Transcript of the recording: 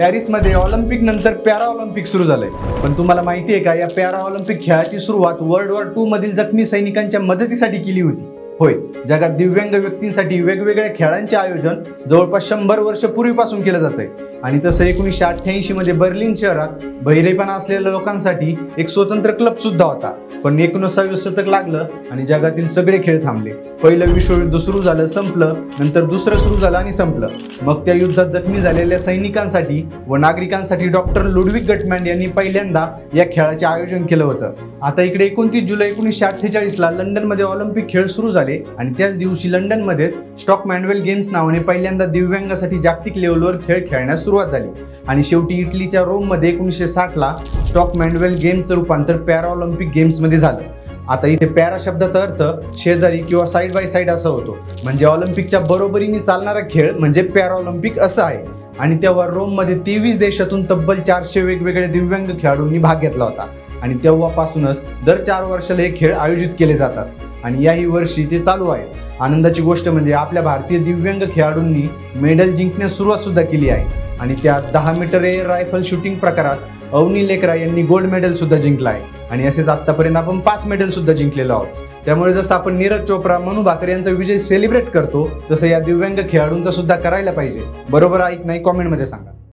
पॅरिसमध्ये ऑलिम्पिक नंतर para Olympic सुरू झालंय। पण तुम्हाला माहिती आहे का, या पॅरा ऑलिम्पिक खेळाची सुरुवात वर्ल्ड वॉर 2 मधील जखमी सैनिकांच्या मदतीसाठी केली होती। होय, जगात दिव्यांग व्यक्तींसाठी वेगवेगळ्या खेळांचे आयोजन जवळपास 100 वर्ष पूर्वीपासून केलं जातंय। आणि तसं 1988 मध्ये बर्लिन शहरात बहिरेपणा असलेल्या लोकांसाठी एक स्वतंत्र क्लब सुद्धा होता। पण 19वे शतक लागलं आणि जगातील सगळे खेळ थांबले। पहिलं विश्वयुद्ध सुरू झालं, संपलं, नंतर दुसरं सुरू झालं आणि संपलं। मग त्या युद्धात जखमी झालेल्या सैनिकांसाठी व नागरिकांसाठी डॉक्टर लुडविग गटमॅन यांनी पहिल्यांदा या खेळाचे आयोजन केलं होतं। आता इकडे 29 जुलै 1948 ला लंडनमध्ये ऑलिम्पिक खेळ सुरू झाले आणि त्याच दिवशी लंडनमध्येच स्टॉक मॅनवेल गेम्स नावाने पहिल्यांदा दिव्यांगासाठी जागतिक लेवलवर खेळ खेळण्यास सुरुवात झाली। आणि शेवटी इटलीच्या रोममध्ये 1960 ला स्टॉक मॅनवेल गेम्सचं रूपांतर पॅरा ऑलिम्पिक गेम्समध्ये झालं। आता इथे पॅरा शब्दाचा अर्थ शेजारी किंवा साइड बाय साइड असा होतो, म्हणजे ऑलिम्पिकच्या बरोबरीने चालणारा खेळ म्हणजे पॅरा ऑलिम्पिक असं आहे। आणि तेव्हा रोममध्ये 23 देशातून तब्बल 400 वेगवेगळ्या दिव्यांग खेळाडूंनी भाग घेतला होता। आणि तेव्हापासूनच दर 4 वर्षाला हे खेळ आयोजित केले जातात आणि याही वर्षी ते चालू आहे। आनंदाची गोष्ट म्हणजे आपल्या भारतीय दिव्यांग खेळाडूंनी मेडल जिंकण्यास सुरुवात सुद्धा केली आहे। आणि त्यात 10 मीटर एअर रायफल शूटिंग प्रकारात अवनी लेकरा यांनी गोल्ड मेडल सुद्धा जिंकला आहे। आणि असेच आतापर्यंत आपण 5 मेडल सुद्धा जिंकलेलो आहोत। त्यामुळे जसं आपण नीरज चोप्रा, मनू भाकर यांचा विजय सेलिब्रेट करतो, तसं या दिव्यांग खेळाडूंचा सुद्धा करायला पाहिजे। बरोबर आहे की नाही, कॉमेंटमध्ये सांगा।